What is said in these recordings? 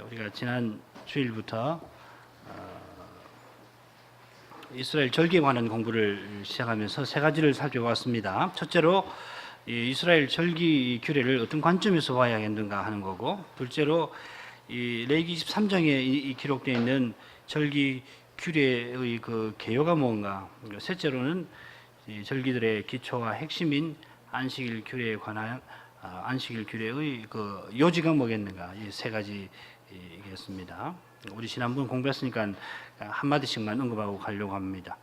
우리가 지난 주일부터 이스라엘 절기에 관한 공부를 시작하면서 세 가지를 살펴봤습니다. 첫째로 이 이스라엘 절기 규례를 어떤 관점에서 봐야겠는가 하는 거고, 둘째로 이 레위기 23장에 기록되어 있는 절기 규례의 그 개요가 뭔가, 셋째로는 이 절기들의 기초와 핵심인 안식일 규례에 관한 안식일 규례의 그 요지가 뭐겠는가, 이 세 가지이겠습니다. 우리 지난번 공부했으니까 한 마디씩만 언급하고 가려고 합니다.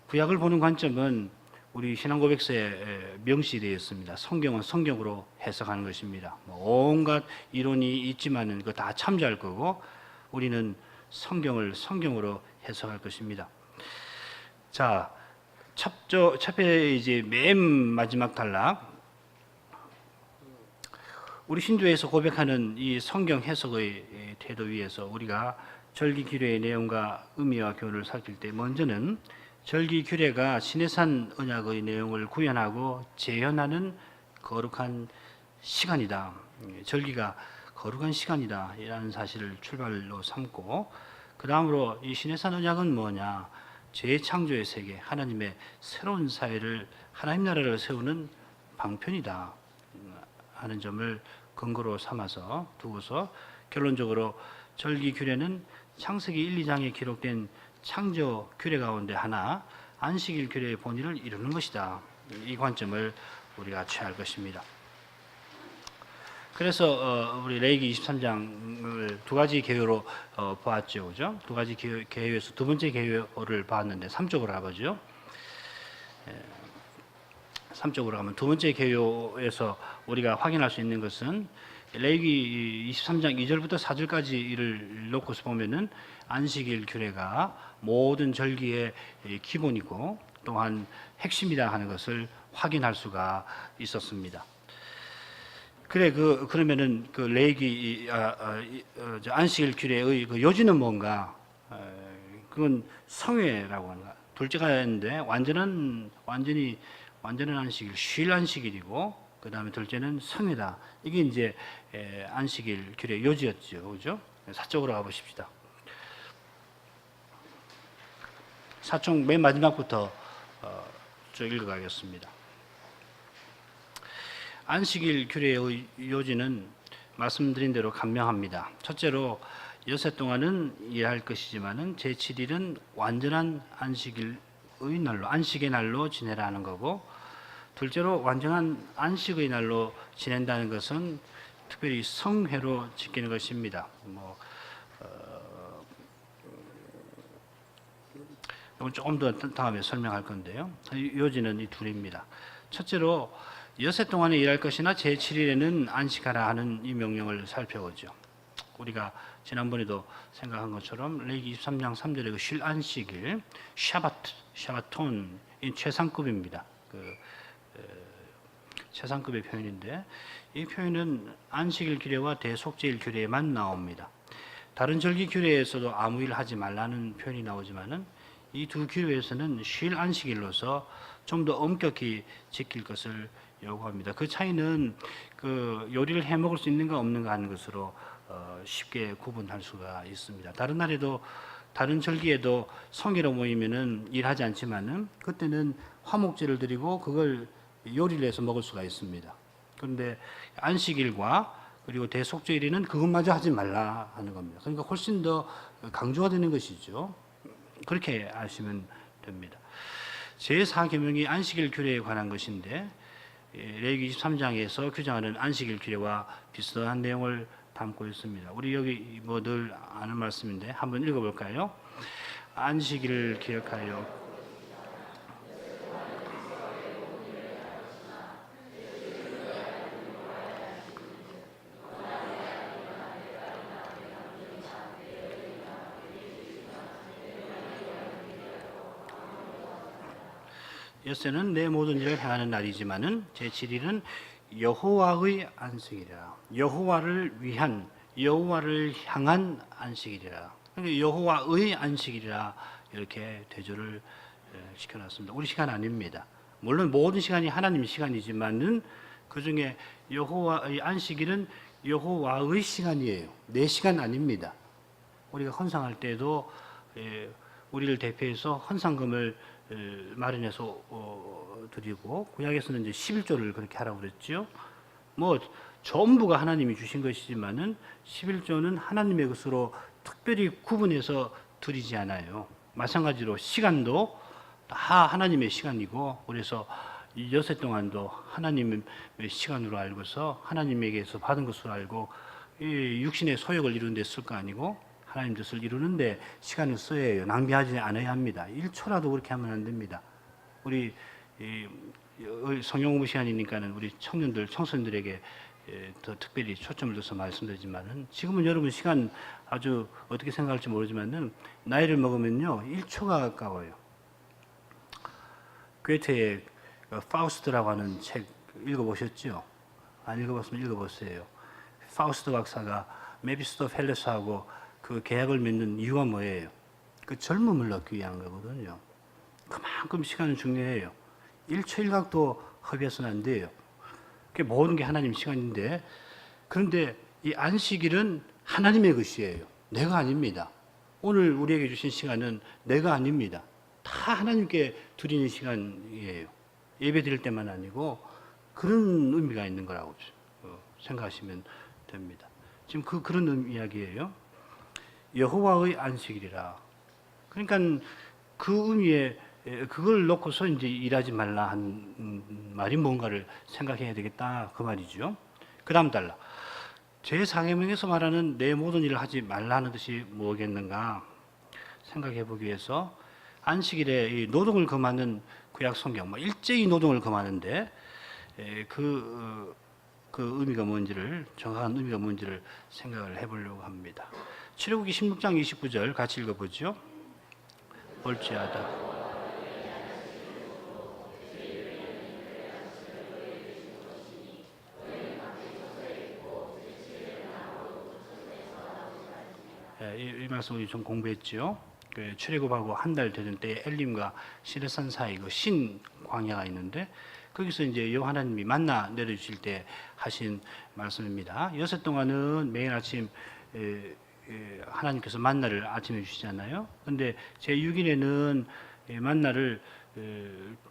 구약을 보는 관점은 우리 신앙고백서에 명시되어 있습니다. 성경은 성경으로 해석하는 것입니다. 온갖 이론이 있지만은 그거 다 참조할 거고, 우리는 성경을 성경으로 해석할 것입니다. 자, 첫째 이제 맨 마지막 단락, 우리 신조에서 고백하는 이 성경 해석의 태도 위에서 우리가 절기 규례의 내용과 의미와 교훈을 살필 때, 먼저는 절기 규례가 시내산 언약의 내용을 구현하고 재현하는 거룩한 시간이다. 절기가 거룩한 시간이다. 이라는 사실을 출발로 삼고, 그 다음으로 이 시내산 언약은 뭐냐? 재창조의 세계, 하나님의 새로운 사회를, 하나님 나라를 세우는 방편이다 하는 점을 근거로 삼아서 두고서, 결론적으로 절기 규례는 창세기 1, 2장에 기록된 창조 규례 가운데 하나, 안식일 규례의 본의를 이루는 것이다. 이 관점을 우리가 취할 것입니다. 그래서 우리 레위기 23장을 두 가지 개요로 보았죠, 그죠? 두 가지 개요에서 두 번째 개요를 봤는데 3쪽으로 가보죠. 3쪽으로 가면 두 번째 개요에서 우리가 확인할 수 있는 것은 레위기 23장 2절부터 4절까지를 놓고서 보면은 안식일 규례가 모든 절기의 기본이고 또한 핵심이다 하는 것을 확인할 수가 있었습니다. 그러면은 그 레위기 안식일 규례의 그 요지는 뭔가? 그건 성회라고 하는 거. 둘째가 있는데 완전히 안식일, 쉴 안식일이고, 그 다음에 둘째는 성회다. 이게 이제 안식일 규례 요지였죠, 그죠? 4쪽으로 가보십시다. 4쪽 맨 마지막부터 쭉 읽어가겠습니다. 안식일 규례의 요지는 말씀드린 대로 간명합니다. 첫째로 여세 동안은 일할 것이지만은 제7일은 완전한 안식의 날로 지내라 하는 거고, 둘째로 완전한 안식의 날로 지낸다는 것은 특별히 성회로 지키는 것입니다. 이건 조금 더 다음에 설명할 건데요. 요지는 이 둘입니다. 첫째로 여세 동안에 일할 것이나 제7일에는 안식하라 하는 이 명령을 살펴보죠. 우리가 지난번에도 생각한 것처럼 레위기 23장 3절의 그 쉴 안식일, 샤바톤, 이 최상급입니다. 최상급의 표현인데, 이 표현은 안식일 규례와 대속죄일 규례에만 나옵니다. 다른 절기 규례에서도 아무 일 하지 말라는 표현이 나오지만은 이 두 규례에서는 쉴 안식일로서 좀 더 엄격히 지킬 것을 요구합니다. 그 차이는 그 요리를 해 먹을 수 있는가 없는가 하는 것으로 쉽게 구분할 수가 있습니다. 다른 날에도, 다른 절기에도 성회로 모이면은 일하지 않지만은 그때는 화목제를 드리고 그걸 요리를 해서 먹을 수가 있습니다. 그런데 안식일과 그리고 대속죄일에는 그것마저 하지 말라 하는 겁니다. 그러니까 훨씬 더 강조가 되는 것이죠. 그렇게 아시면 됩니다. 제4계명이 안식일 규례에 관한 것인데, 레위기 23장에서 규정하는 안식일 규례와 비슷한 내용을 담고 있습니다. 우리 여기 늘 아는 말씀인데 한번 읽어볼까요? 안식일을 기억하여 여세는 내 모든 일을 행하는 날이지만은 제7일은 여호와의 안식이라. 여호와를 위한, 여호와를 향한 안식일이라. 그러니까 여호와의 안식일이라 이렇게 대조를 시켜놨습니다. 우리 시간 아닙니다. 물론 모든 시간이 하나님 시간이지만은 그 중에 여호와의 안식일은 여호와의 시간이에요. 내 시간 아닙니다. 우리가 헌상할 때도 우리를 대표해서 헌상금을 마련해서 드리고, 구약에서는 이제 11조를 그렇게 하라고 그랬죠. 뭐 전부가 하나님이 주신 것이지만은 11조는 하나님의 것으로 특별히 구분해서 드리지 않아요. 마찬가지로 시간도 다 하나님의 시간이고, 그래서 이 여세 동안도 하나님의 시간으로 알고서 하나님에게서 받은 것으로 알고, 이 육신의 소욕을 이루는 데 쓸 거 아니고 하나님 뜻을 이루는데 시간을 써야 해요. 낭비하지 않아야 합니다. 1초라도 그렇게 하면 안 됩니다. 우리 성경 공부 시간이니까는 우리 청년들, 청소년들에게 더 특별히 초점을 둬서 말씀드리지만은, 지금은 여러분 시간 아주 어떻게 생각할지 모르지만은 나이를 먹으면요 1초가 가까워요. 괴테의 파우스트라고 하는 책 읽어보셨죠? 안 읽어봤으면 읽어보세요. 파우스트 박사가 메피스토펠레스하고 그 계약을 맺는 이유가 뭐예요? 그 젊음을 얻기 위한 거거든요. 그만큼 시간은 중요해요. 1초 1각도 허비해서는 안 돼요. 그게 모든 게 하나님 시간인데, 그런데 이 안식일은 하나님의 것이에요. 내가 아닙니다. 오늘 우리에게 주신 시간은 내가 아닙니다. 다 하나님께 드리는 시간이에요. 예배 드릴 때만 아니고 그런 의미가 있는 거라고 생각하시면 됩니다. 지금 그런 이야기예요. 여호와의 안식일이라. 그러니까 그 의미에 그걸 놓고서 이제 일하지 말라 한 말이 뭔가를 생각해야 되겠다 그 말이죠. 그 다음 달라. 제4계명에서 말하는 내 모든 일을 하지 말라는 뜻이 뭐겠는가 생각해 보기 위해서 안식일에 이 노동을 금하는 구약 성경, 일제히 노동을 금하는데 그 의미가 뭔지를, 정확한 의미가 뭔지를 생각을 해보려고 합니다. 출애굽기 16장 29절 같이 읽어보죠. 볼지어다. 이 말씀 우리 좀 공부했죠. 그 출애굽하고 한 달 되는 때에 엘림과 시레산 사이 그 신 광야가 있는데, 거기서 이제 여호와 하나님이 만나 내려주실 때 하신 말씀입니다. 여섯 동안은 매일 아침 하나님께서 만나를 아침에 주시잖아요. 그런데 제6일에는 만나를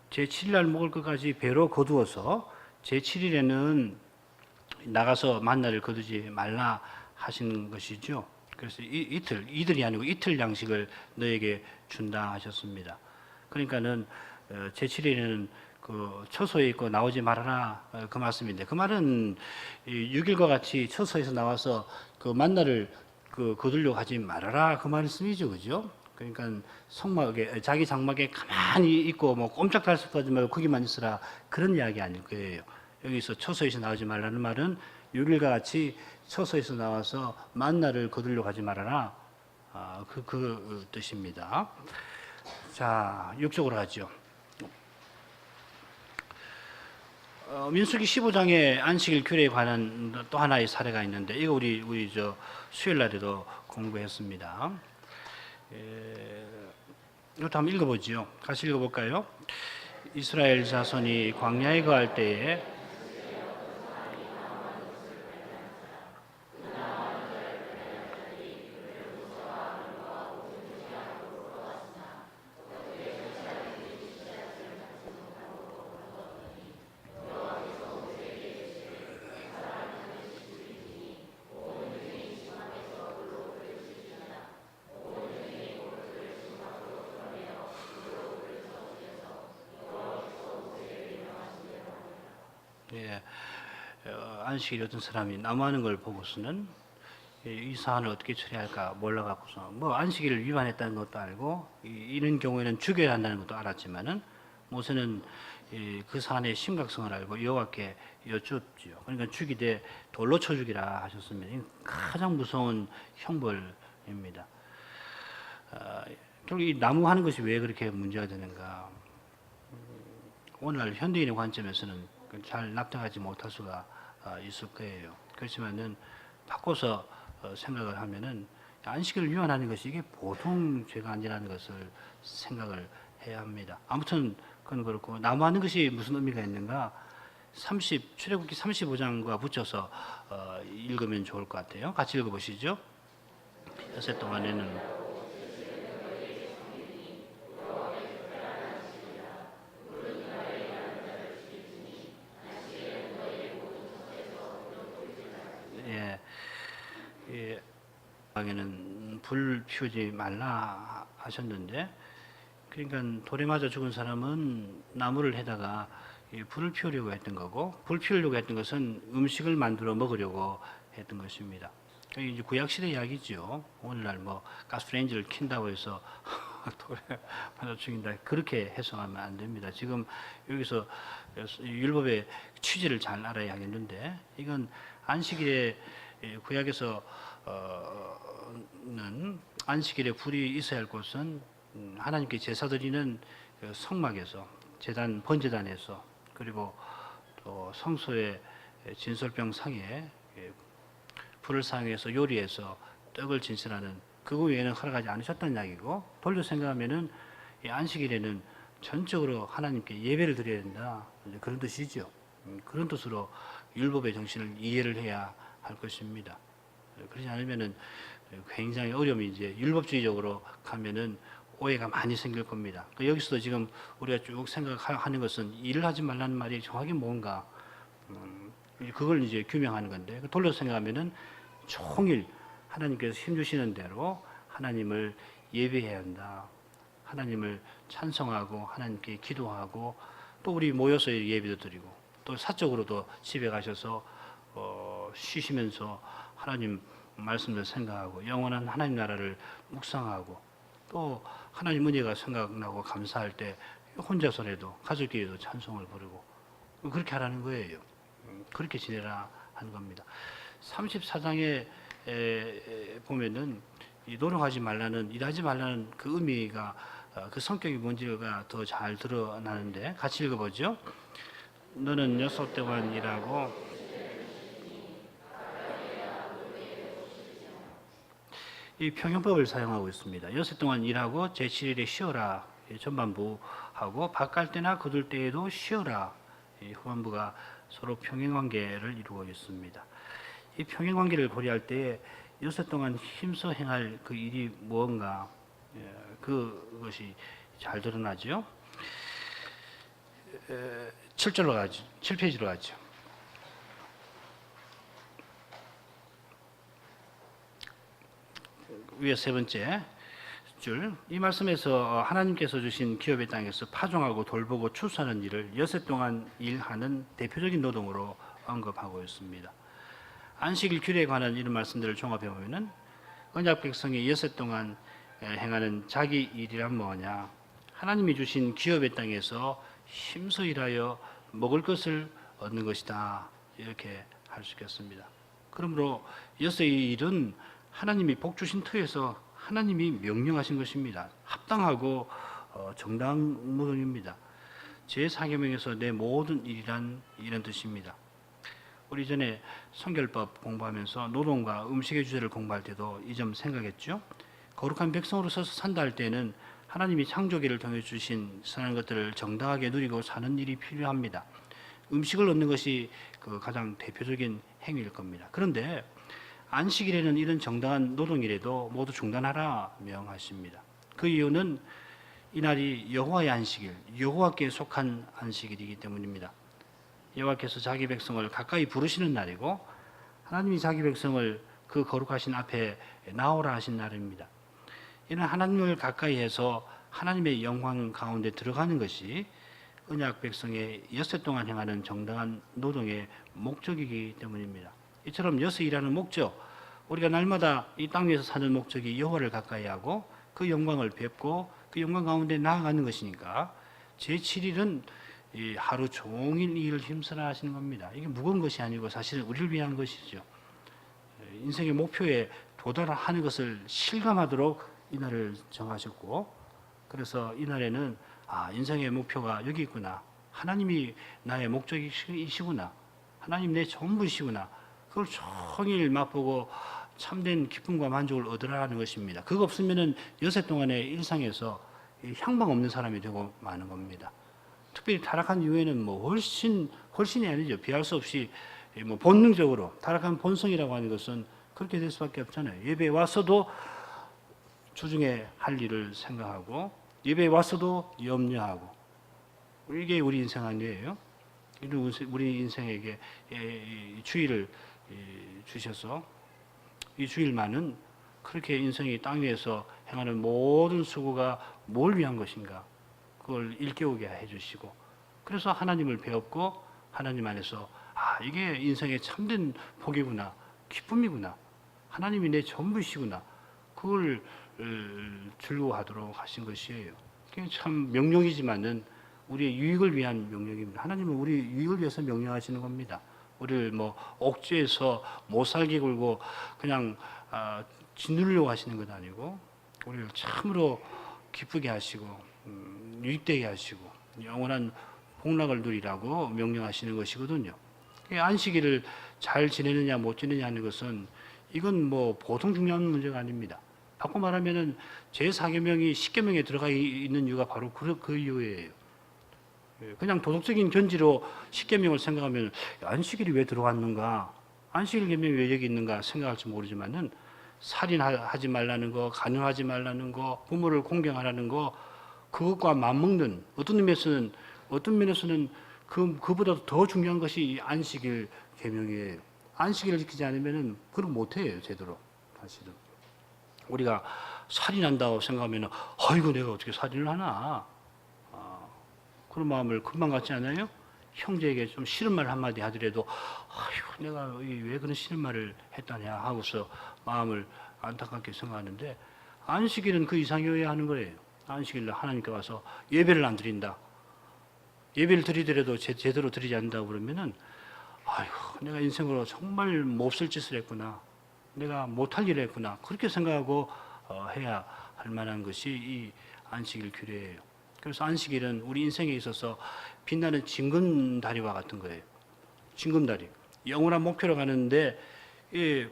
제7일 먹을 것까지 배로 거두어서 제7일에는 나가서 만나를 거두지 말라 하신 것이죠. 그래서 이틀이 아니고 이틀 양식을 너에게 준다 하셨습니다. 그러니까는 제7일에는 그 처소에 있고 나오지 말아라 그 말씀인데, 그 말은 6일과 같이 처소에서 나와서 그 만나를 거두려고 하지 말아라 그 말씀이죠, 그죠? 그러니까 성막에 자기 장막에 가만히 있고 뭐 꼼짝할 수도 하지 말고 거기만 있으라 그런 이야기 아닐 거예요. 여기서 처소에서 나오지 말라는 말은 6일과 같이 처소에서 나와서 만나를 거두려고 하지 말아라 그 뜻입니다. 자, 6쪽으로 하죠. 민수기 15장에 안식일 규례에 관한 또 하나의 사례가 있는데, 이거 우리 수요일 날에도 공부했습니다. 이것도 한번 읽어보지요. 같이 읽어볼까요? 이스라엘 자손이 광야에 거할 때에 안식일 어떤 사람이 나무하는 걸 보고서는 이 사안을 어떻게 처리할까 몰라갖고서 뭐 안식일을 위반했다는 것도 알고 이런 경우에는 죽여야 한다는 것도 알았지만은 모세는 그 사안의 심각성을 알고 여호와께 여쭙지요. 그러니까 죽이되 돌로 쳐 죽이라 하셨습니다. 이 가장 무서운 형벌입니다. 결국 이 나무하는 것이 왜 그렇게 문제가 되는가? 오늘날 현대인의 관점에서는 잘 납득하지 못할 수가 있을 거예요. 그렇지만은 바꿔서 생각을 하면은 안식일을 위반하는 것이 이게 보통 죄가 아니라는 것을 생각을 해야 합니다. 아무튼 그건 그렇고, 나무하는 것이 무슨 의미가 있는가 출애굽기 35장과 붙여서 읽으면 좋을 것 같아요. 같이 읽어보시죠. 엿새 동안에는 예, 예, 방에는 불 피우지 말라 하셨는데, 그러니까 돌에 맞아 죽은 사람은 나무를 해다가 불을 피우려고 했던 거고, 불 피우려고 했던 것은 음식을 만들어 먹으려고 했던 것입니다. 이게 이제 구약 시대 이야기죠. 오늘날 뭐 가스레인지를 킨다고 해서 돌에 맞아 죽인다, 그렇게 해석하면 안 됩니다. 지금 여기서 율법의 취지를 잘 알아야 하겠는데, 이건 안식일에 구약에서 는 안식일에 불이 있어야 할 곳은 하나님께 제사 드리는 그 성막에서, 제단 번제단에서, 그리고 또 성소의 진설병 상에 불을 사용해서 요리해서 떡을 진설하는, 그거 외에는 허락하지 않으셨다는 이야기고, 돌려 생각하면은 이 안식일에는 전적으로 하나님께 예배를 드려야 된다, 그런 뜻이죠. 그런 뜻으로 율법의 정신을 이해를 해야 할 것입니다. 그렇지 않으면은 굉장히 어려움이, 이제 율법주의적으로 가면은 오해가 많이 생길 겁니다. 여기서도 지금 우리가 쭉 생각하는 것은 일을 하지 말라는 말이 정확히 뭔가, 그걸 이제 규명하는 건데, 돌려서 생각하면은 총일 하나님께서 힘주시는 대로 하나님을 예배해야 한다. 하나님을 찬송하고 하나님께 기도하고, 또 우리 모여서 예배도 드리고, 또 사적으로도 집에 가셔서 쉬시면서 하나님 말씀을 생각하고 영원한 하나님 나라를 묵상하고, 또 하나님 은혜가 생각나고 감사할 때 혼자서라도 가족끼리도 찬송을 부르고, 그렇게 하라는 거예요. 그렇게 지내라 하는 겁니다. 34장에 보면은 이 노력하지 말라는, 일하지 말라는 그 의미가, 그 성격이 뭔지가 더 잘 드러나는데, 같이 읽어보죠. 너는 엿새 동안 일하고 이 평형법을 사용하고 있습니다. 엿새 동안 일하고 제7일에 쉬어라, 전반부하고 밭갈 때나 거둘 때에도 쉬어라, 후반부가 서로 평행관계를 이루고 있습니다. 이 평행관계를 고려할 때 엿새 동안 힘써 행할 그 일이 무언가, 그것이 잘 드러나죠. 7절로 가죠. 7페이지로 가죠. 위에 세 번째 줄, 이 말씀에서 하나님께서 주신 기업의 땅에서 파종하고 돌보고 추수하는 일을 엿새 동안 일하는 대표적인 노동으로 언급하고 있습니다. 안식일 규례에 관한 이런 말씀들을 종합해 보면은, 언약 백성이 엿새 동안 행하는 자기 일이란 뭐냐? 하나님이 주신 기업의 땅에서 힘써 일하여 먹을 것을 얻는 것이다, 이렇게 할 수 있겠습니다. 그러므로 엿새의 일은 하나님이 복 주신 터에서 하나님이 명령하신 것입니다. 합당하고 정당한 노동입니다. 제4계명에서 내 모든 일이란 이런 뜻입니다. 우리 전에 성결법 공부하면서 노동과 음식의 주제를 공부할 때도 이 점 생각했죠. 거룩한 백성으로서 산다 할 때는 하나님이 창조기를 통해 주신 선한 것들을 정당하게 누리고 사는 일이 필요합니다. 음식을 얻는 것이 그 가장 대표적인 행위일 겁니다. 그런데 안식일에는 이런 정당한 노동이라도 모두 중단하라 명하십니다. 그 이유는 이날이 여호와의 안식일, 여호와께 속한 안식일이기 때문입니다. 여호와께서 자기 백성을 가까이 부르시는 날이고, 하나님이 자기 백성을 그 거룩하신 앞에 나오라 하신 날입니다. 이는 하나님을 가까이 해서 하나님의 영광 가운데 들어가는 것이 언약 백성의 엿새 동안 행하는 정당한 노동의 목적이기 때문입니다. 이처럼 엿새 일하는 목적, 우리가 날마다 이 땅 위에서 사는 목적이 여호와를 가까이 하고 그 영광을 뵙고 그 영광 가운데 나아가는 것이니까, 제7일은 하루 종일 이 일을 힘쓰라 하시는 겁니다. 이게 무거운 것이 아니고 사실은 우리를 위한 것이죠. 인생의 목표에 도달하는 것을 실감하도록 이날을 정하셨고, 그래서 이날에는 인생의 목표가 여기 있구나, 하나님이 나의 목적이시구나, 하나님 내 전부이시구나, 그걸 종일 맛보고 참된 기쁨과 만족을 얻으라는 것입니다. 그거 없으면은 엿새 동안의 일상에서 향방 없는 사람이 되고 마는 겁니다. 특별히 타락한 이후에는 뭐 훨씬이 아니죠. 비할 수 없이 뭐 본능적으로 타락한 본성이라고 하는 것은 그렇게 될 수밖에 없잖아요. 예배에 와서도 주중에 할 일을 생각하고 예배에 와서도 염려하고 이게 우리 인생 아니에요? 우리 인생에게 주일을 주셔서 이 주일만은 그렇게 인생이 땅 위에서 행하는 모든 수고가 뭘 위한 것인가 그걸 일깨우게 해주시고 그래서 하나님을 배웠고 하나님 안에서 이게 인생의 참된 복이구나 기쁨이구나 하나님이 내 전부시구나 그걸 즐거워하도록 하신 것이에요. 참 명령이지만은 우리의 유익을 위한 명령입니다. 하나님은 우리 유익을 위해서 명령하시는 겁니다. 우리를 뭐 억제해서 못 살게 굴고 그냥 짓누르려고 하시는 것 아니고 우리를 참으로 기쁘게 하시고 유익되게 하시고 영원한 복락을 누리라고 명령하시는 것이거든요. 안식일을 잘 지내느냐 못 지내느냐 하는 것은 이건 뭐 보통 중요한 문제가 아닙니다. 바꿔 말하면은 제4계명이 10계명에 들어가 있는 이유가 바로 그 이유예요. 그냥 도덕적인 견지로 10계명을 생각하면 안식일이 왜 들어갔는가, 안식일 계명이 왜 여기 있는가 생각할지 모르지만은 살인하지 말라는 거, 간음하지 말라는 거, 부모를 공경하라는 거 그것과 맞먹는 어떤 면에서는 그보다 더 중요한 것이 이 안식일 계명이에요. 안식일을 지키지 않으면은 그걸 못해요 제대로. 사실은 우리가 살인한다고 생각하면은 아이고 내가 어떻게 살인을 하나 그런 마음을 금방 갖지 않아요? 형제에게 좀 싫은 말 한마디 하더라도 아이고 내가 왜 그런 싫은 말을 했다냐 하고서 마음을 안타깝게 생각하는데 안식일은 그 이상이어야 하는 거예요. 안식일날 하나님께 와서 예배를 안 드린다. 예배를 드리더라도 제대로 드리지 않는다고 그러면은 아이고 내가 인생으로 정말 몹쓸 짓을 했구나. 내가 못할 일을 했구나. 그렇게 생각하고 해야 할 만한 것이 이 안식일 규례예요. 그래서 안식일은 우리 인생에 있어서 빛나는 징검다리와 같은 거예요. 징검다리. 영원한 목표로 가는데 이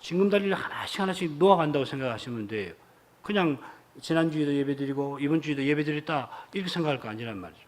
징검다리를 하나씩 놓아간다고 생각하시면 돼요. 그냥 지난주에도 예배드리고 이번 주에도 예배드렸다 이렇게 생각할 거 아니란 말이죠.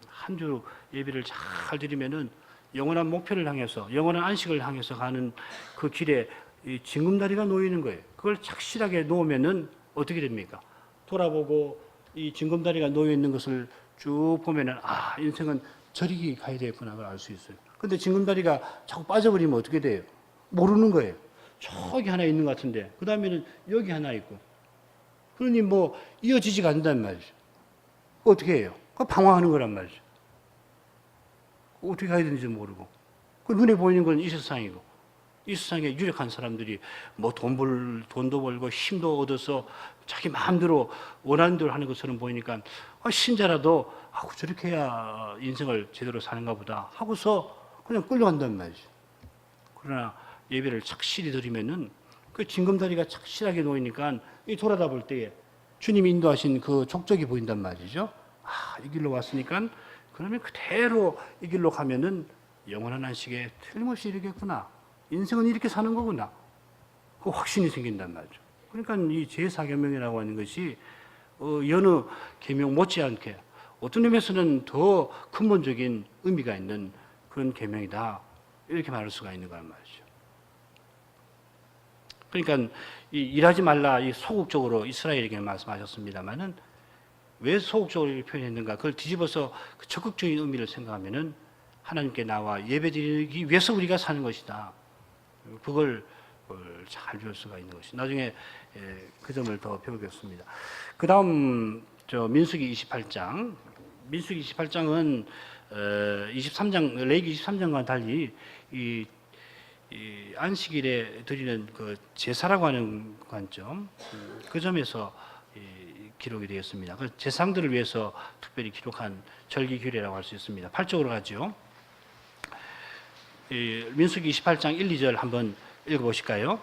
한 주 예배를 잘 드리면은 영원한 목표를 향해서 영원한 안식을 향해서 가는 그 길에 이 징검다리가 놓이는 거예요. 그걸 착실하게 놓으면은 어떻게 됩니까? 돌아보고 이 징검다리가 놓여 있는 것을 쭉 보면은 인생은 저리 가야 되겠구나 걸 알 수 있어요. 근데 징검다리가 자꾸 빠져버리면 어떻게 돼요? 모르는 거예요. 저기 하나 있는 것 같은데 그 다음에는 여기 하나 있고 그러니 뭐 이어지지가 않는단 말이죠. 어떻게 해요? 그 방황하는 거란 말이죠. 어떻게 가야 되는지 모르고 그 눈에 보이는 건 이 세상이고 이 세상에 유력한 사람들이 뭐 돈도 벌고 힘도 얻어서 자기 마음대로 원하는 대로 하는 것처럼 보이니까 신자라도 저렇게 해야 인생을 제대로 사는가 보다 하고서 그냥 끌려간단 말이죠. 그러나 예배를 착실히 드리면은 그 징검다리가 착실하게 놓이니까 이 돌아다 볼 때에 주님이 인도하신 그 족적이 보인단 말이죠. 이 길로 왔으니까 그러면 그대로 이 길로 가면은 영원한 안식에 틀림없이 이르겠구나. 인생은 이렇게 사는 거구나. 그 확신이 생긴단 말이죠. 그러니까 이 제4계명이라고 하는 것이 여느 계명 못지않게 어떤 의미에서는 더 근본적인 의미가 있는 그런 계명이다. 이렇게 말할 수가 있는 거란 말이죠. 그러니까 이 일하지 말라 이 소극적으로 이스라엘에게 말씀하셨습니다만은 왜 소극적으로 이렇게 표현했는가? 그걸 뒤집어서 그 적극적인 의미를 생각하면은 하나님께 나와 예배드리기 위해서 우리가 사는 것이다. 그걸 잘 배울 수가 있는 것이. 나중에 그 점을 더 배우겠습니다. 그 다음 민수기 28장. 민수기 28장은 23장 레위기 23장과 달리 이 안식일에 드리는 그 제사라고 하는 관점 그 점에서 기록이 되었습니다. 그 제사장들을 위해서 특별히 기록한 절기 규례라고 할 수 있습니다. 8쪽으로 가죠. 민수기 28장 1, 2절 한번 읽어보실까요?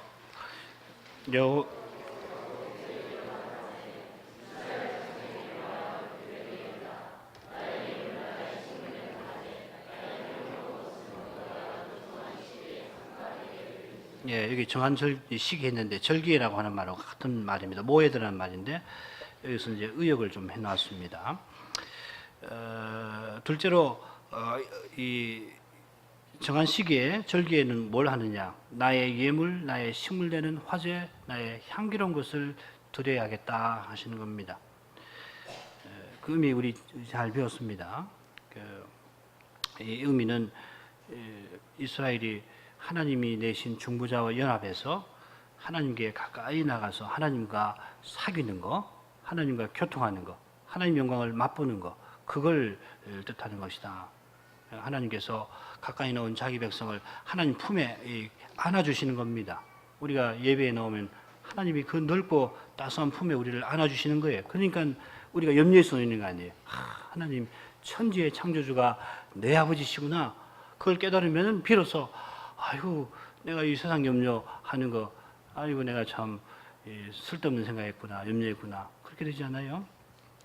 여기 정한 시기 했는데 절기라고 하는 말하고 같은 말입니다. 모에드라는 말인데 여기서 이제 의역을 좀 해놨습니다. 둘째로 이 정한 시기에 절기에는 뭘 하느냐? 나의 예물, 나의 식물되는 화제, 나의 향기로운 것을 드려야겠다 하시는 겁니다. 그 의미 우리 잘 배웠습니다. 이 의미는 이스라엘이 하나님이 내신 중보자와 연합해서 하나님께 가까이 나가서 하나님과 사귀는 거, 하나님과 교통하는 거, 하나님 영광을 맛보는 거, 그걸 뜻하는 것이다. 하나님께서 가까이 나온 자기 백성을 하나님 품에 안아주시는 겁니다. 우리가 예배에 나오면 하나님이 그 넓고 따스한 품에 우리를 안아주시는 거예요. 그러니까 우리가 염려할 수 있는 거 아니에요. 하나님 천지의 창조주가 내 아버지시구나. 그걸 깨달으면 비로소 아이고 내가 이 세상 염려하는 거 아이고 내가 참 쓸데없는 생각했구나, 염려했구나. 그렇게 되지 않아요?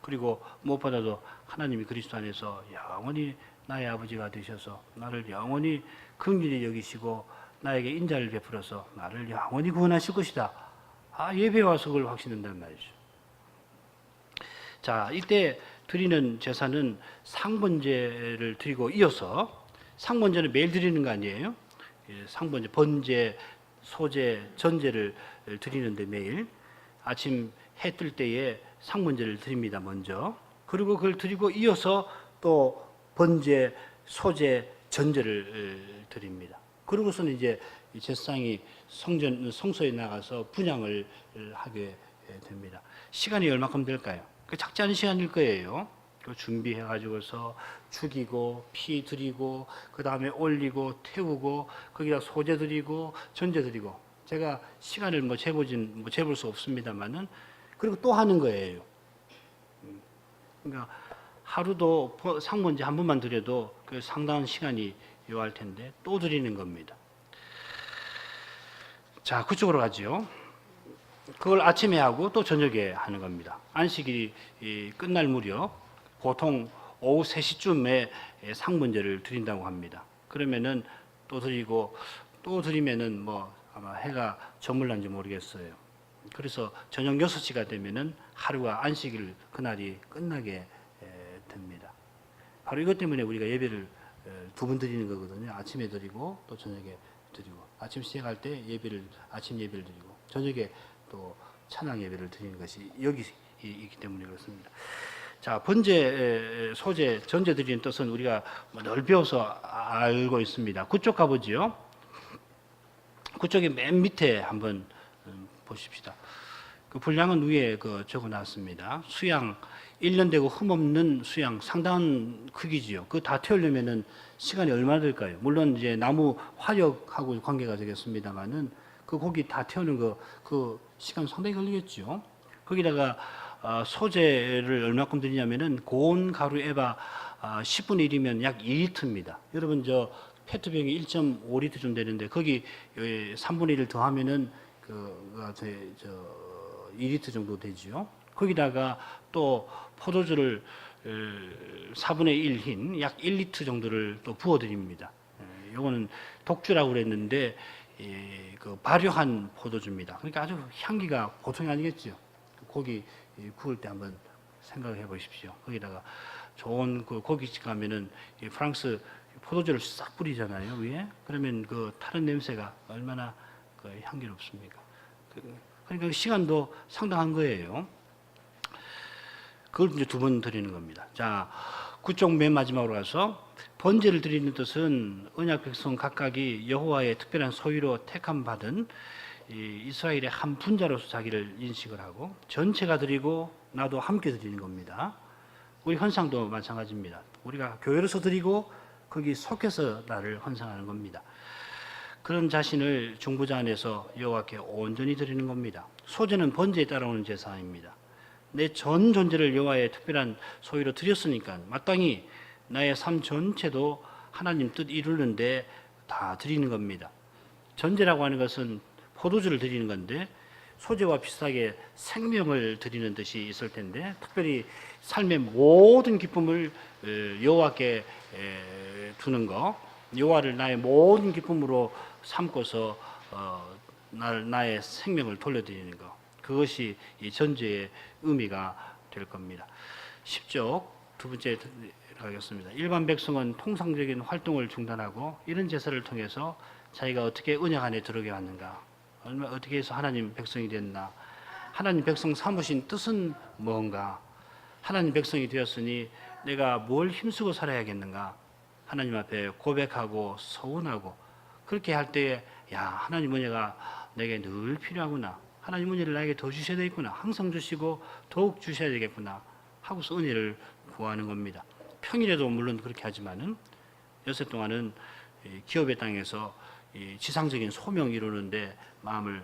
그리고 무엇보다도 하나님이 그리스도 안에서 영원히 나의 아버지가 되셔서 나를 영원히 긍휼히 여기시고 나에게 인자를 베풀어서 나를 영원히 구원하실 것이다. 예배에 와서 그걸 확신한단 말이죠. 자, 이때 드리는 제사는 상번제를 드리고 이어서 상번제는 매일 드리는 거 아니에요? 상번제, 번제, 소제, 전제를 드리는데 매일 아침 해 뜰 때에 상번제를 드립니다. 먼저. 그리고 그걸 드리고 이어서 또 번제, 소제, 전제를 드립니다. 그러고서는 이제 제사장이 성소에 나가서 분향을 하게 됩니다. 시간이 얼마큼 될까요? 작지 않은 시간일 거예요. 준비해가지고서 죽이고 피 드리고 그 다음에 올리고 태우고 거기다 소제 드리고 전제 드리고 제가 시간을 재볼 수 없습니다만은 그리고 또 하는 거예요. 그러니까 하루도 상번제 한 번만 드려도 그 상당한 시간이 요할 텐데 또 드리는 겁니다. 자, 그쪽으로 가죠. 그걸 아침에 하고 또 저녁에 하는 겁니다. 안식일이 끝날 무렵 보통 오후 3시쯤에 상번제를 드린다고 합니다. 그러면은 또 드리고 또 드리면은 뭐 아마 해가 저물란지 모르겠어요. 그래서 저녁 6시가 되면은 하루가 안식일 그날이 끝나게 됩니다. 바로 이것 때문에 우리가 예배를 두 번 드리는 거거든요. 아침에 드리고 또 저녁에 드리고 아침 시작할 때 아침 예배를 드리고 저녁에 또 찬양 예배를 드리는 것이 여기 있기 때문에 그렇습니다. 자, 번제, 소제, 전제 드리는 뜻은 우리가 늘 배워서 알고 있습니다. 그쪽 가보지요. 그쪽에 맨 밑에 한번 보십시다. 그 분량은 위에 적어놨습니다. 수양 1년 되고 흠없는 수양 상당한 크기지요. 그거 다 태우려면은 시간이 얼마나 될까요? 물론 이제 나무 화력하고 관계가 되겠습니다만은 그 고기 다 태우는 그 시간 상당히 걸리겠죠. 거기다가 소재를 얼마큼 드리냐면은 고온 가루 에바 10분의 1이면 약 2리터입니다. 여러분 저 페트병이 1.5리터 좀 되는데 거기 3분의 1을 더하면은 2리터 정도 되지요. 거기다가 또 포도주를 4분의 1 흰 약 1리터 정도를 또 부어 드립니다. 요거는 독주라고 그랬는데 그 발효한 포도주입니다. 그러니까 아주 향기가 보통이 아니겠죠. 고기 구울 때 한번 생각해 보십시오. 거기다가 좋은 그 고깃집 가면은 프랑스 포도주를 싹 뿌리잖아요, 위에. 그러면 그 타는 냄새가 얼마나 향기롭습니까? 그러니까 시간도 상당한 거예요. 그걸 이제 두 번 드리는 겁니다. 자, 그쪽 맨 마지막으로 가서 번제를 드리는 뜻은 언약 백성 각각이 여호와의 특별한 소유로 택함 받은 이스라엘의 한 분자로서 자기를 인식을 하고 전체가 드리고 나도 함께 드리는 겁니다. 우리 헌상도 마찬가지입니다. 우리가 교회로서 드리고 거기 속해서 나를 헌상하는 겁니다. 그런 자신을 중보자 안에서 여호와께 온전히 드리는 겁니다. 소제는 번제에 따라오는 제사입니다. 내 전 존재를 여호와의 특별한 소유로 드렸으니까 마땅히 나의 삶 전체도 하나님 뜻 이루는데 다 드리는 겁니다. 전제라고 하는 것은 포도주를 드리는 건데 소제와 비슷하게 생명을 드리는 뜻이 있을 텐데 특별히 삶의 모든 기쁨을 여호와께 두는 거, 여호와를 나의 모든 기쁨으로 삼고서 나의 생명을 돌려드리는 것, 그것이 이 전제의 의미가 될 겁니다. 10쪽 두 번째 하겠습니다. 일반 백성은 통상적인 활동을 중단하고 이런 제사를 통해서 자기가 어떻게 언약 안에 들어게 왔는가, 어떻게 해서 하나님 백성이 됐나, 하나님 백성 삼으신 뜻은 뭔가, 하나님 백성이 되었으니 내가 뭘 힘쓰고 살아야겠는가, 하나님 앞에 고백하고 서원하고, 그렇게 할 때에 야, 하나님 은혜가 내게 늘 필요하구나, 하나님 은혜를 나에게 더 주셔야 되겠구나, 항상 주시고 더욱 주셔야 되겠구나 하고서 은혜를 구하는 겁니다. 평일에도 물론 그렇게 하지만은 여섯 동안은 기업의 땅에서 지상적인 소명 이루는데 마음을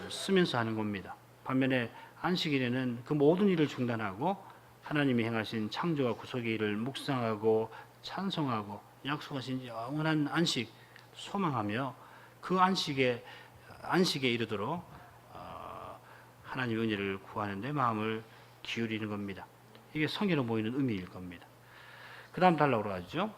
쓰면서 하는 겁니다. 반면에 안식일에는 그 모든 일을 중단하고 하나님이 행하신 창조와 구속의 일을 묵상하고 찬송하고 약속하신 영원한 안식 소망하며 그 안식에 이르도록 하나님의 은혜를 구하는데 마음을 기울이는 겁니다. 이게 성경으로 보이는 의미일 겁니다. 그 다음 달락으로 가죠.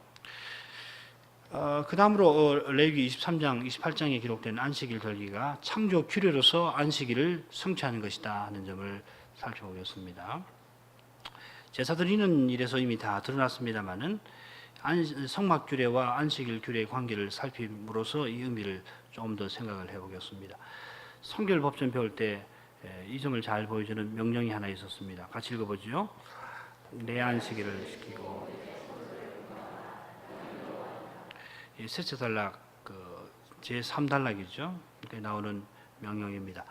그 다음으로 레위기 23장, 28장에 기록된 안식일 절기가 창조 규례로서 안식일을 성취하는 것이다 하는 점을 살펴보겠습니다. 제사 드리는 일에서 이미 다 드러났습니다만은 성막 규례와 안식일 규례의 관계를 살핌으로써 이 의미를 좀 더 생각을 해보겠습니다. 성결 법전 배울 때 이 점을 잘 보여주는 명령이 하나 있었습니다. 같이 읽어보죠. 내 안식일을 지키고. 셋째 단락 제3단락이죠. 그때 나오는 명령입니다.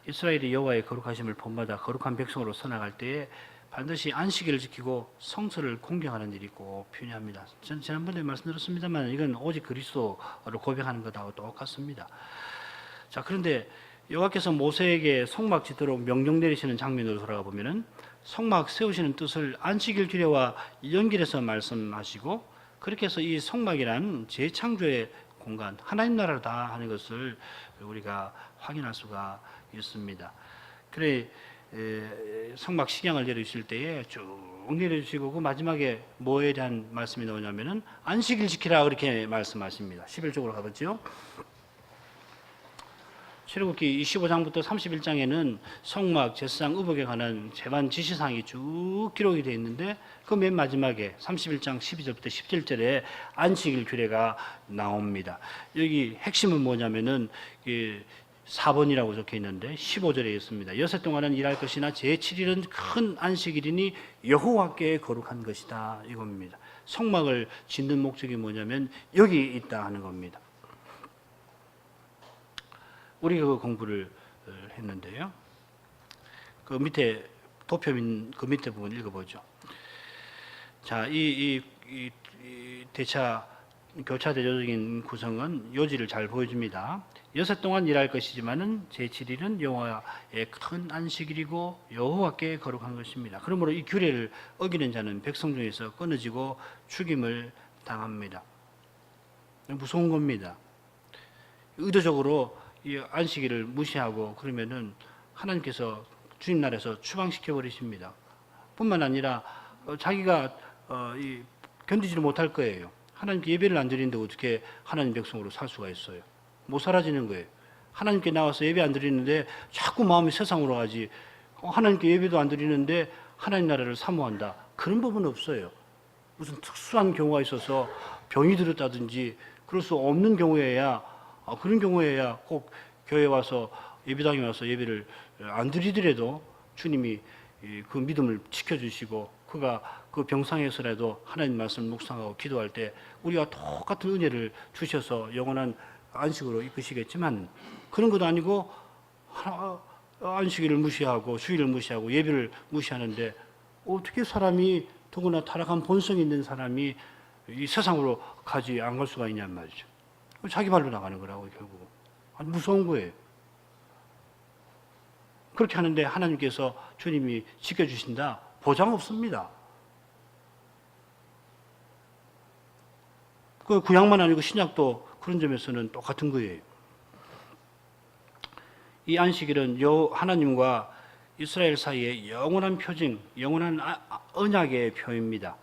이스라엘이 여호와의 거룩하심을 본받아 거룩한 백성으로 서나갈 때에 반드시 안식일을 지키고 성서를 공경하는 일이 꼭 필요합니다. 저는 지난번에 말씀드렸습니다만 이건 오직 그리스도를 고백하는 것하고 똑같습니다. 자, 그런데 여호와께서 모세에게 성막 짓도록 명령 내리시는 장면으로 돌아가 보면은 성막 세우시는 뜻을 안식일 규례와 연결해서 말씀하시고, 그렇게 해서 이 성막이란 재창조의 공간, 하나님 나라다 하는 것을 우리가 확인할 수가 있습니다. 그래 성막 식양을 내리실 때에 쭉 내려주시고 그 마지막에 뭐에 대한 말씀이 나오냐면은 안식일 지키라 그렇게 말씀하십니다. 11쪽으로 가보죠. 출애굽기 25장부터 31장에는 성막, 제사장, 의복에 관한 제반 지시사항이 쭉 기록이 되어 있는데 그 맨 마지막에 31장 12절부터 17절에 안식일 규례가 나옵니다. 여기 핵심은 뭐냐면은 4번이라고 적혀 있는데 15절에 있습니다. 여섯 동안은 일할 것이나 제7일은 큰 안식일이니 여호와께 거룩한 것이다 이겁니다. 성막을 짓는 목적이 뭐냐면 여기 있다 하는 겁니다. 우리가 그 공부를 했는데요. 그 밑에 도표민 그 밑에 부분 읽어보죠. 자, 이 대차 교차 대조적인 구성은 요지를 잘 보여줍니다. 여섯 동안 일할 것이지만은 제7일은 여호와의 큰 안식일이고 여호와께 거룩한 것입니다. 그러므로 이 규례를 어기는 자는 백성 중에서 끊어지고 죽임을 당합니다. 무서운 겁니다. 의도적으로 이 안식일을 무시하고 그러면은 하나님께서 주님나라에서 추방시켜 버리십니다. 뿐만 아니라 자기가 견디지를 못할 거예요. 하나님께 예배를 안 드리는데 어떻게 하나님 백성으로 살 수가 있어요? 못 사라지는 거예요. 하나님께 나와서 예배 안 드리는데 자꾸 마음이 세상으로 가지. 하나님께 예배도 안 드리는데 하나님 나라를 사모한다. 그런 법은 없어요. 무슨 특수한 경우가 있어서 병이 들었다든지 그럴 수 없는 경우에야, 그런 경우에야 꼭 교회 와서 예배당에 와서 예배를 안 드리더라도 주님이 그 믿음을 지켜주시고 그가 그 병상에서라도 하나님 말씀을 묵상하고 기도할 때 우리가 똑같은 은혜를 주셔서 영원한 안식으로 이끄시겠지만 그런 것도 아니고 안식일을 무시하고 주일을 무시하고 예배를 무시하는데 어떻게 사람이 더구나 타락한 본성이 있는 사람이 이 세상으로 가지 안 갈 수가 있냔 말이죠. 자기 발로 나가는 거라고 결국. 아주 무서운 거예요. 그렇게 하는데 하나님께서 주님이 지켜주신다? 보장 없습니다. 그 구약만 아니고 신약도 그런 점에서는 똑같은 거예요. 이 안식일은 하나님과 이스라엘 사이의 영원한 표징, 영원한 언약의 표입니다.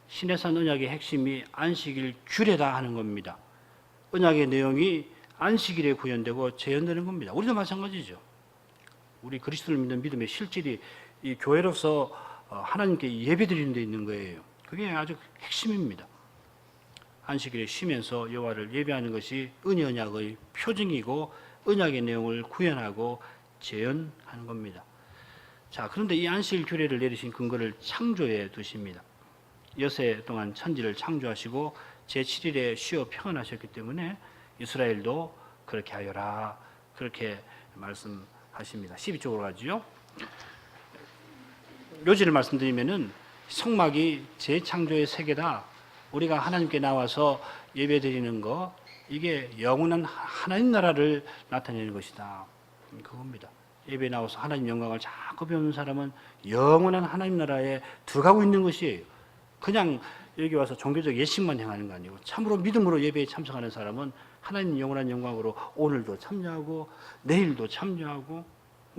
시내산 언약의 핵심이 안식일 규례다 하는 겁니다. 언약의 내용이 안식일에 구현되고 재현되는 겁니다. 우리도 마찬가지죠. 우리 그리스도를 믿는 믿음의 실질이 이 교회로서 하나님께 예배드리는 데 있는 거예요. 그게 아주 핵심입니다. 안식일에 쉬면서 여호와를 예배하는 것이 언약의 표징이고 언약의 내용을 구현하고 재현하는 겁니다. 자, 그런데 이 안식일 규례를 내리신 근거를 창조에 두십니다. 여세 동안 천지를 창조하시고 제7일에 쉬어 평안하셨기 때문에 이스라엘도 그렇게 하여라, 그렇게 말씀하십니다. 12쪽으로 가죠. 묘지를 말씀드리면은 성막이 재창조의 세계다. 우리가 하나님께 나와서 예배드리는 거, 이게 영원한 하나님 나라를 나타내는 것이다. 그겁니다. 예배에 나와서 하나님 영광을 자꾸 배우는 사람은 영원한 하나님 나라에 들어가고 있는 것이에요. 그냥 여기 와서 종교적 예식만 행하는 거 아니고 참으로 믿음으로 예배에 참석하는 사람은 하나님 영원한 영광으로 오늘도 참여하고 내일도 참여하고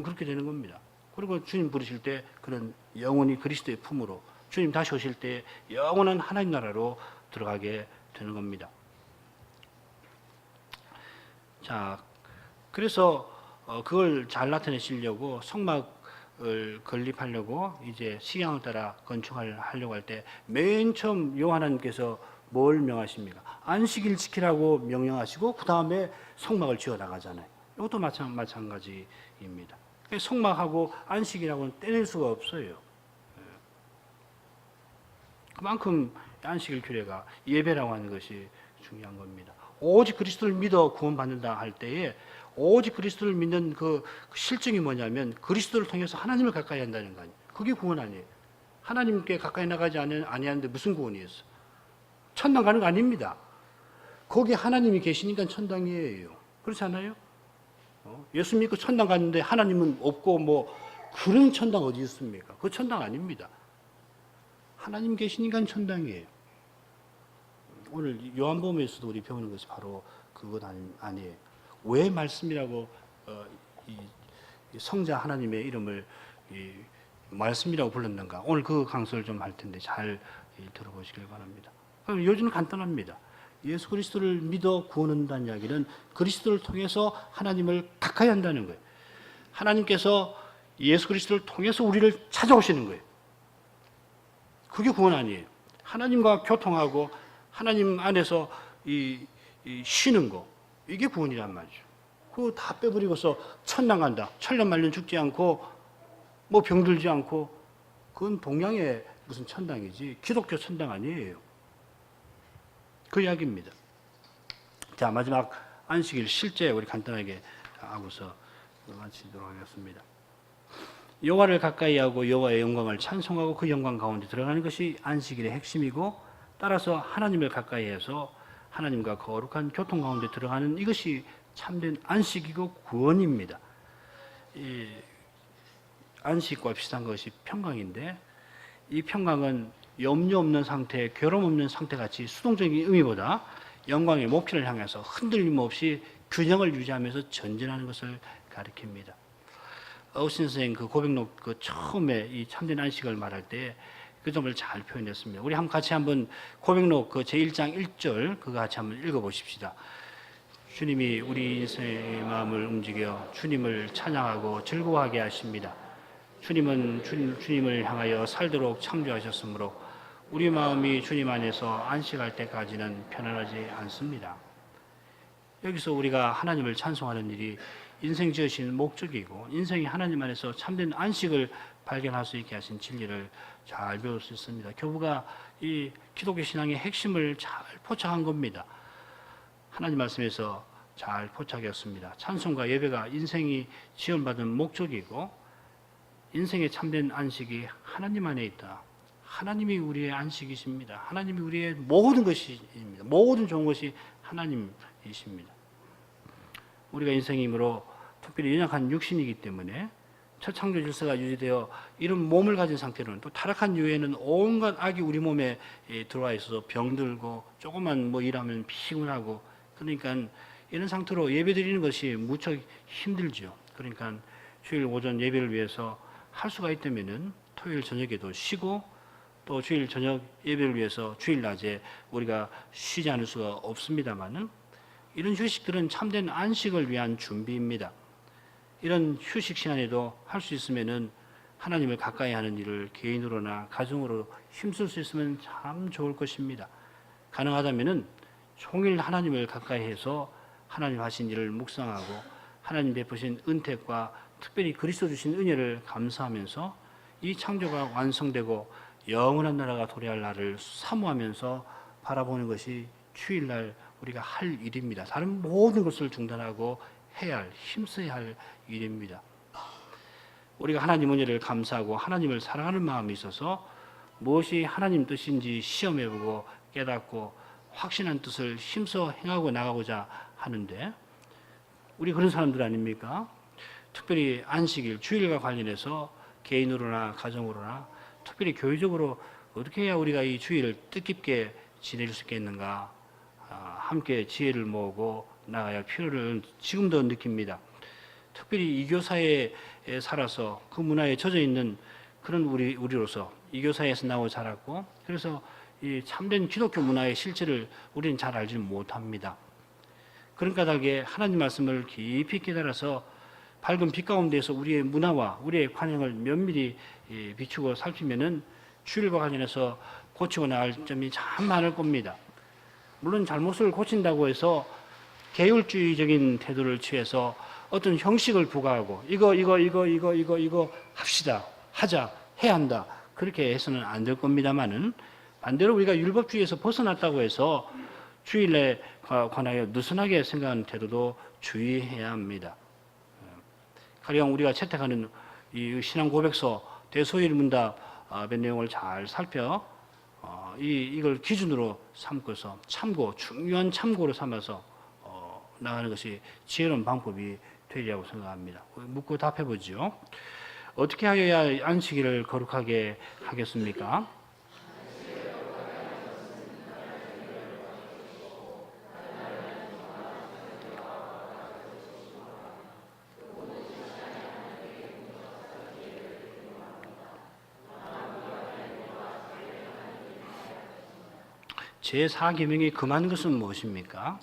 그렇게 되는 겁니다. 그리고 주님 부르실 때 그런 영원히 그리스도의 품으로, 주님 다시 오실 때 영원한 하나님 나라로 들어가게 되는 겁니다. 자, 그래서 그걸 잘 나타내시려고 성막을 건립하려고 이제 식양을 따라 건축을 하려고 할 때 맨 처음 요한님께서 뭘 명하십니까? 안식일 지키라고 명령하시고 그 다음에 성막을 지어 나가잖아요. 이것도 마찬가지입니다. 성막하고 안식일하고는 떼낼 수가 없어요. 그만큼 안식일 규례가 예배라고 하는 것이 중요한 겁니다. 오직 그리스도를 믿어 구원받는다 할 때에 오직 그리스도를 믿는 그 실증이 뭐냐면 그리스도를 통해서 하나님을 가까이 한다는 거 아니에요. 그게 구원 아니에요. 하나님께 가까이 나가지 아니하는데 무슨 구원이었어? 천당 가는 거 아닙니다. 거기 하나님이 계시니까 천당이에요. 그렇지 않아요? 예수 믿고 천당 갔는데 하나님은 없고 뭐 그런 천당 어디 있습니까? 그 천당 아닙니다. 하나님 계시니까 천당이에요. 오늘 요한복음에서도 우리 배우는 것이 바로 그것 아니에요. 왜 말씀이라고 이 성자 하나님의 이름을 말씀이라고 불렀는가? 오늘 그 강서를 좀 할 텐데 잘 들어보시길 바랍니다. 요즘은 간단합니다. 예수 그리스도를 믿어 구원한다는 이야기는 그리스도를 통해서 하나님을 가까이 한다는 거예요. 하나님께서 예수 그리스도를 통해서 우리를 찾아오시는 거예요. 그게 구원 아니에요. 하나님과 교통하고 하나님 안에서 쉬는 거, 이게 구원이란 말이죠. 그거 다 빼버리고서 천당 간다. 천년만년 죽지 않고 뭐 병들지 않고, 그건 동양의 무슨 천당이지 기독교 천당 아니에요. 그 이야기입니다. 자, 마지막 안식일 실제 우리 간단하게 하고서 마치도록 하겠습니다. 여호와를 가까이 하고 여호와의 영광을 찬송하고 그 영광 가운데 들어가는 것이 안식일의 핵심이고, 따라서 하나님을 가까이 해서 하나님과 거룩한 교통 가운데 들어가는 이것이 참된 안식이고 구원입니다. 이 안식과 비슷한 것이 평강인데, 이 평강은 염려 없는 상태, 괴로움 없는 상태 같이 수동적인 의미보다 영광의 목표를 향해서 흔들림 없이 균형을 유지하면서 전진하는 것을 가리킵니다. 어우신 선생 그 고백록 그 처음에 이 참된 안식을 말할 때 그 점을 잘 표현했습니다. 우리 같이 한번 고백록 그 제1장 1절 그거 같이 한번 읽어보십시다. 주님이 우리 인생의 마음을 움직여 주님을 찬양하고 즐거워하게 하십니다. 주님은 주님을 향하여 살도록 창조하셨으므로 우리 마음이 주님 안에서 안식할 때까지는 편안하지 않습니다. 여기서 우리가 하나님을 찬송하는 일이 인생 지으신 목적이고, 인생이 하나님 안에서 참된 안식을 발견할 수 있게 하신 진리를 잘 배울 수 있습니다. 교부가 이 기독교 신앙의 핵심을 잘 포착한 겁니다. 하나님 말씀에서 잘 포착했습니다. 찬송과 예배가 인생이 지원받은 목적이고, 인생의 참된 안식이 하나님 안에 있다. 하나님이 우리의 안식이십니다. 하나님이 우리의 모든 것입니다. 모든 좋은 것이 하나님이십니다. 우리가 인생이므로 특별히 연약한 육신이기 때문에 첫 창조 질서가 유지되어 이런 몸을 가진 상태로는, 또 타락한 이후에는 온갖 악이 우리 몸에 들어와 있어서 병들고 조금만 뭐 일하면 피곤하고, 그러니까 이런 상태로 예배드리는 것이 무척 힘들죠. 그러니까 주일 오전 예배를 위해서 할 수가 있다면은 토요일 저녁에도 쉬고, 또 주일 저녁 예배를 위해서 주일 낮에 우리가 쉬지 않을 수가 없습니다만은, 이런 휴식들은 참된 안식을 위한 준비입니다. 이런 휴식 시간에도 할 수 있으면은 하나님을 가까이 하는 일을 개인으로나 가정으로 힘쓸 수 있으면 참 좋을 것입니다. 가능하다면은 종일 하나님을 가까이 해서 하나님 하신 일을 묵상하고 하나님 베푸신 은택과 특별히 그리스도 주신 은혜를 감사하면서 이 창조가 완성되고 영원한 나라가 도래할 날을 사모하면서 바라보는 것이 주일날 우리가 할 일입니다. 다른 모든 것을 중단하고 해야 할, 힘써야 할 일입니다. 우리가 하나님 은혜를 감사하고 하나님을 사랑하는 마음이 있어서 무엇이 하나님 뜻인지 시험해보고 깨닫고 확신한 뜻을 힘써 행하고 나가고자 하는데, 우리 그런 사람들 아닙니까? 특별히 안식일, 주일과 관련해서 개인으로나 가정으로나 특별히 교회적으로 어떻게 해야 우리가 이 주일을 뜻깊게 지낼 수 있겠는가, 함께 지혜를 모으고 나가야 할 필요를 지금도 느낍니다. 특별히 이교 사회에 살아서 그 문화에 젖어 있는 그런 우리로서 이교 사회에서 나고 자랐고, 그래서 이 참된 기독교 문화의 실체를 우리는 잘 알지 못합니다. 그런 까닭에 하나님 말씀을 깊이 깨달아서 밝은 빛 가운데서 우리의 문화와 우리의 관행을 면밀히 비추고 살피면은 주일과 관련해서 고치고 나갈 점이 참 많을 겁니다. 물론 잘못을 고친다고 해서 계율주의적인 태도를 취해서 어떤 형식을 부과하고 이거 합시다, 하자, 해야 한다, 그렇게 해서는 안 될 겁니다만은, 반대로 우리가 율법주의에서 벗어났다고 해서 주일에 관하여 느슨하게 생각하는 태도도 주의해야 합니다. 가령 우리가 채택하는 이 신앙 고백서 대소일 문답의 내용을 잘 살펴 이걸 기준으로 삼고서 중요한 참고로 삼아서 나가는 것이 지혜로운 방법이 되리라고 생각합니다. 묻고 답해보죠. 어떻게 하여야 안식일을 거룩하게 하겠습니까? 제4계명이 금한 것은 무엇입니까?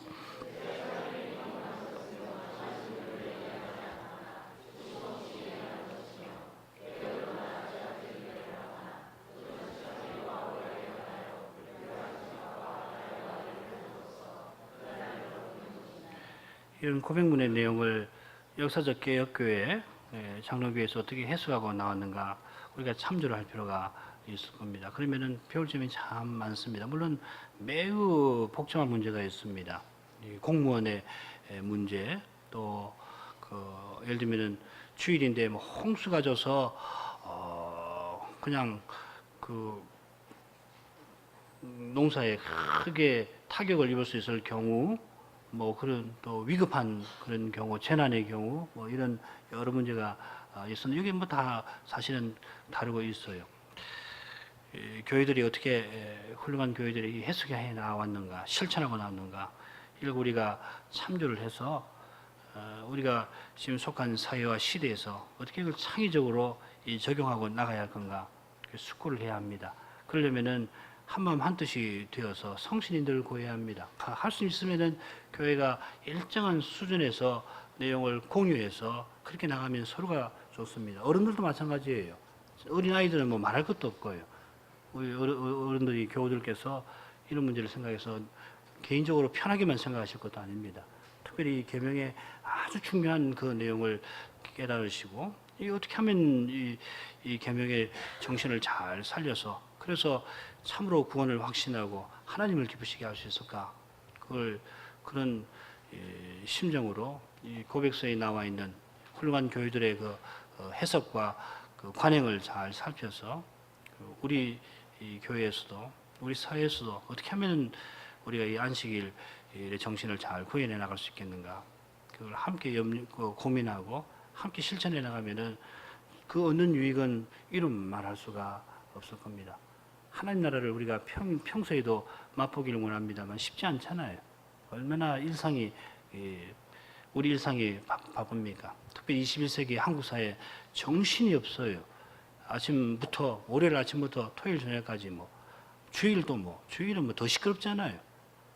이런 고백문의 내용을 역사적 개혁교회, 장로교회에서 어떻게 해석하고 나왔는가 우리가 참조를 할 필요가 있을 겁니다. 그러면은 배울 점이 참 많습니다. 물론 매우 복잡한 문제가 있습니다. 공무원의 문제, 또 예를 들면은 주일인데 뭐 홍수가 져서 그냥 농사에 크게 타격을 입을 수 있을 경우, 뭐 그런 또 위급한 그런 경우, 재난의 경우, 뭐 이런 여러 문제가 있었는데 이게 뭐 다 사실은 다루고 있어요. 교회들이 어떻게 훌륭한 교회들이 해석해 나왔는가, 실천하고 나왔는가, 이걸 우리가 참조를 해서 우리가 지금 속한 사회와 시대에서 어떻게 이걸 창의적으로 적용하고 나가야 할 건가, 숙고를 해야 합니다. 그러려면은 한마음 한뜻이 되어서 성신인들을 구해야 합니다. 할 수 있으면은 교회가 일정한 수준에서 내용을 공유해서 그렇게 나가면 서로가 좋습니다. 어른들도 마찬가지예요. 어린아이들은 뭐 말할 것도 없고요. 우리 어른들이 교우들께서 이런 문제를 생각해서 개인적으로 편하게만 생각하실 것도 아닙니다. 특별히 계명의 아주 중요한 그 내용을 깨달으시고, 이 어떻게 하면 이 계명의 정신을 잘 살려서 그래서 참으로 구원을 확신하고 하나님을 기쁘시게 할 수 있을까? 그런 심정으로 이 고백서에 나와 있는 훌륭한 교회들의 그 해석과 그 관행을 잘 살펴서 우리 이 교회에서도 우리 사회에서도 어떻게 하면 우리가 이 안식일의 정신을 잘 구현해 나갈 수 있겠는가? 그걸 함께 고민하고 함께 실천해 나가면은 그 얻는 유익은 이름 말할 수가 없을 겁니다. 하나님 나라를 우리가 평소에도 맛보기를 원합니다만 쉽지 않잖아요. 얼마나 우리 일상이 바쁩니까? 특히 21세기 한국 사회 정신이 없어요. 월요일 아침부터 토요일 저녁까지 주일은 뭐 더 시끄럽잖아요.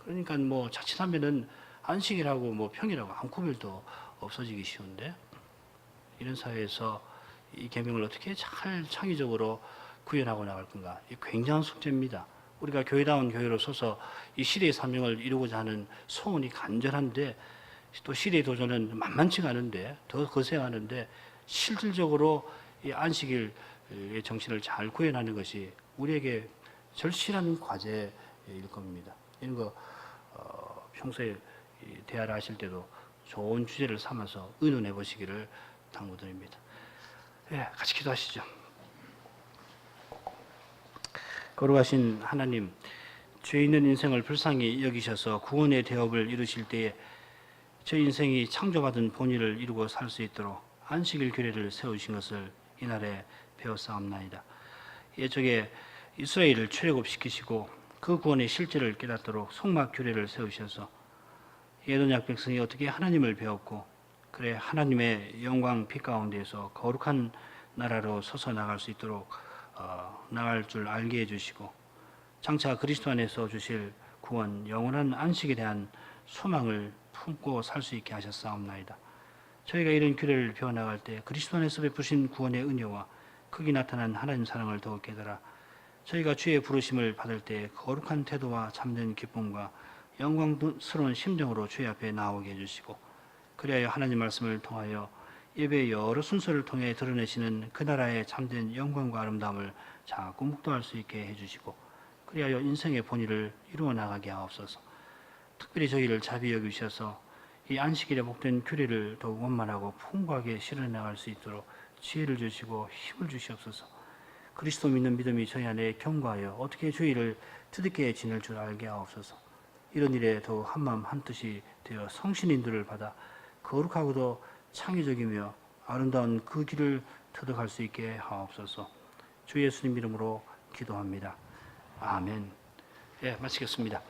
그러니까 뭐 자칫하면은 안식일하고 뭐 평일하고 아무 구별도 없어지기 쉬운데, 이런 사회에서 이 계명을 어떻게 잘 창의적으로 구현하고 나갈 건가? 이 굉장한 숙제입니다. 우리가 교회다운 교회로 서서 이 시대의 사명을 이루고자 하는 소원이 간절한데 또 시대의 도전은 만만치가 않은데 더 거세하는데 실질적으로 이 안식일의 정신을 잘 구현하는 것이 우리에게 절실한 과제일 겁니다. 이런 거 평소에 대화를 하실 때도 좋은 주제를 삼아서 의논해 보시기를 당부드립니다. 예, 같이 기도하시죠. 거룩하신 하나님, 죄 있는 인생을 불쌍히 여기셔서 구원의 대업을 이루실 때에 저희 인생이 창조받은 본의를 이루고 살 수 있도록 안식일 규례를 세우신 것을 이날에 배웠사옵나이다. 예적에 이스라엘을 출애굽시키시고 그 구원의 실제를 깨닫도록 속막 규례를 세우셔서 예언약 백성이 어떻게 하나님을 배웠고 그래 하나님의 영광 빛 가운데에서 거룩한 나라로 서서 나갈 수 있도록 나갈 줄 알게 해주시고 장차 그리스도 안에서 주실 구원 영원한 안식에 대한 소망을 품고 살 수 있게 하셨사옵나이다. 저희가 이런 규례를 배워나갈 때 그리스도 안에서 베푸신 구원의 은혜와 크게 나타난 하나님 사랑을 더욱 깨달아 저희가 주의 부르심을 받을 때 거룩한 태도와 참된 기쁨과 영광스러운 심정으로 주의 앞에 나오게 해주시고 그리하여 하나님 말씀을 통하여 예배의 여러 순서를 통해 드러내시는 그 나라의 참된 영광과 아름다움을 자꾸 묵도할 수 있게 해주시고 그리하여 인생의 본의를 이루어 나가게 하옵소서. 특별히 저희를 자비 여기셔서 이 안식일에 복된 규례를 더욱 원만하고 풍부하게 실현나갈 수 있도록 지혜를 주시고 힘을 주시옵소서. 그리스도 믿는 믿음이 저희 안에 경과하여 어떻게 주의를 뜻있게 지낼 줄 알게 하옵소서. 이런 일에 더욱 한마음 한뜻이 되어 성신인들을 받아 거룩하고도 창의적이며 아름다운 그 길을 터득할 수 있게 하옵소서. 주 예수님 이름으로 기도합니다. 아멘. 예, 마치겠습니다.